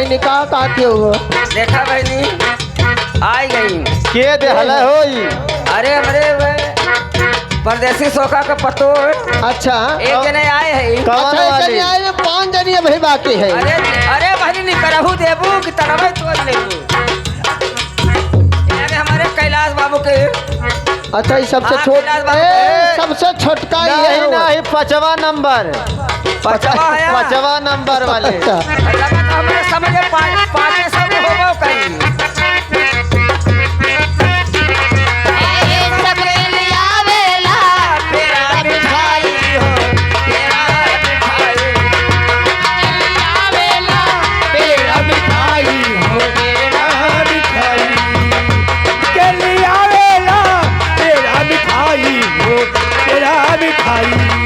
बहनी का कहती हो? देखा बहनी आई गई के दे हला होई? अरे हमरे परदेसी सोखा का पतो अच्छा एक जने आए है। कौन अच्छा एक वाली? जनी आए में 5 जनी भाई बाकी है। अरे अरे बहनी नहीं करहू देबू कि तरवे तोड़ लेबू। ये हमारे कैलाश बाबू के अच्छा ये सबसे हाँ, छोट कैलाश बाबू सबसे छोटका ही नहीं है। नहीं 5वां नंबर, पचवा है 5वां नंबर वाले। अच्छा लगा तो हमारे समझ में पाँच सब होबो कहीं।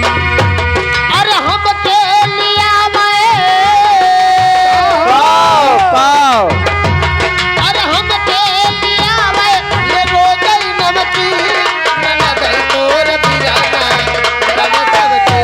अरे हम के लिया पाओ पाओ अरे हम के लिया ये रोज ही नमकी ननद तोर पिराना तब सबके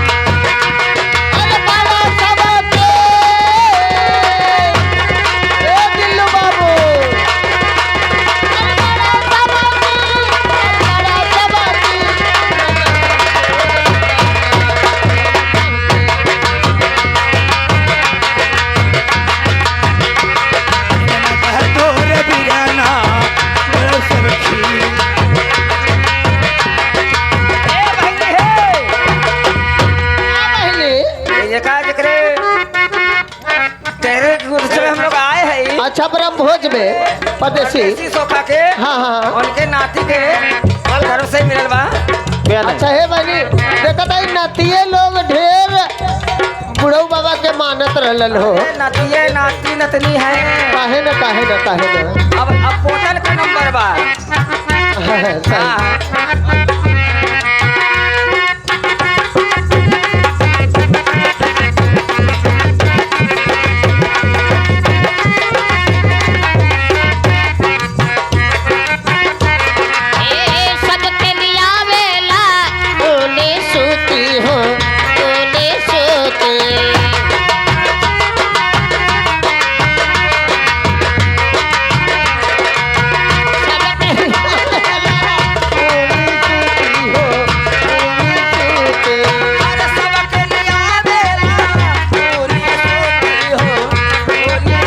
अरे बड़ा सबके ए दिल्लू बाबू बड़ा सबके ए बहनी हे पहले ये कहा जिक्रे तेरे गुरु से हम लोग आए हैं। अच्छा ब्रह्म भोज में परदेसी परदेसी सोखा के हाँ हाँ उनके नाती के तरफ से मिलल बा। क्या नहीं? अच्छा है बनी देखा था नतिये लोग ढेर बुढ़ऊ बाबा के मानत रहल हो। नाती नाती नतनी है। काहे न काहे न काहे न अब पोतन का नंबर बा। सही। हाँ। सबके लिया वेला तूने सूती हो तूने सूती अरे सबके लिया बेला पूरी सोती हो पूरी।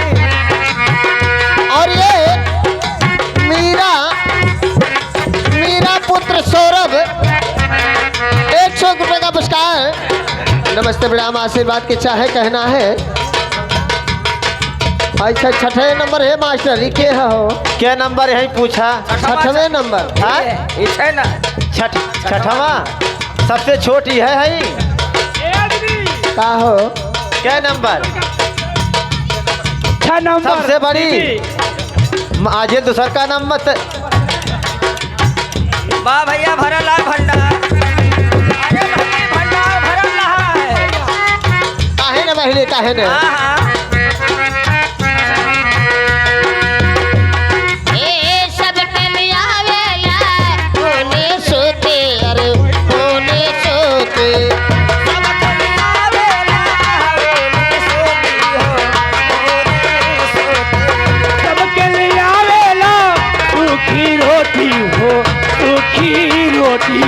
और ये मीरा पुत्र सौरभ 100 रुपए का पुरस्कार। नमस्ते प्रणाम आशीर्वाद के चाहे कहना है। अच्छा छठे नंबर है मास्टर लिखे हो क्या नंबर है पूछा? छठवें नंबर। हाँ? इसे ना छठवां सबसे छोटी है का हो क्या नंबर? 6 नंबर सबसे बड़ी आज दूसर का नंबर वाह भैया भरल है भंडार। अरे भैया भंडार भरल रहा है। काहे न पहले काहे न हाँ हाँ। सबके लिया वेला तूने सूती अरे तूने सूती सबके लिया बेला पूरी सोती हो पूरी सोती। सबके लिए आवेला सूखी रोटी हो सूखी रोटी।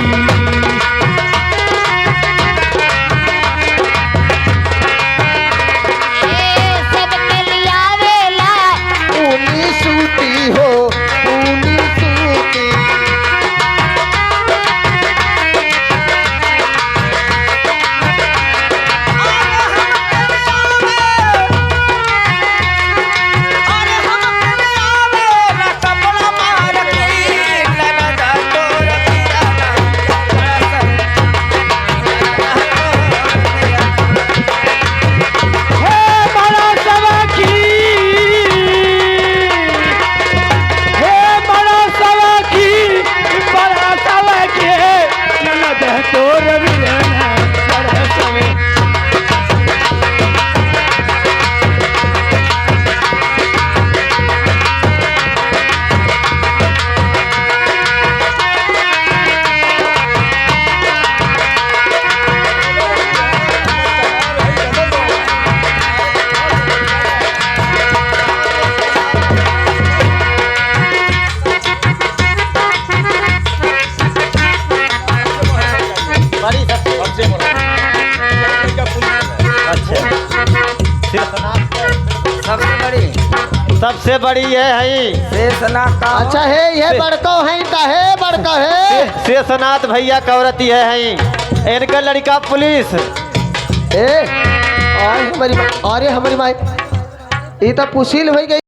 सबसे बड़ी सबसे बड़ी ये है शेषनाग का अच्छा है ये बड़को है का है बड़को है शेषनाथ भैया कवरती है इनका लड़का पुलिस। ए और हमारी अरे हमारी माई ये तो पुशील हो गई।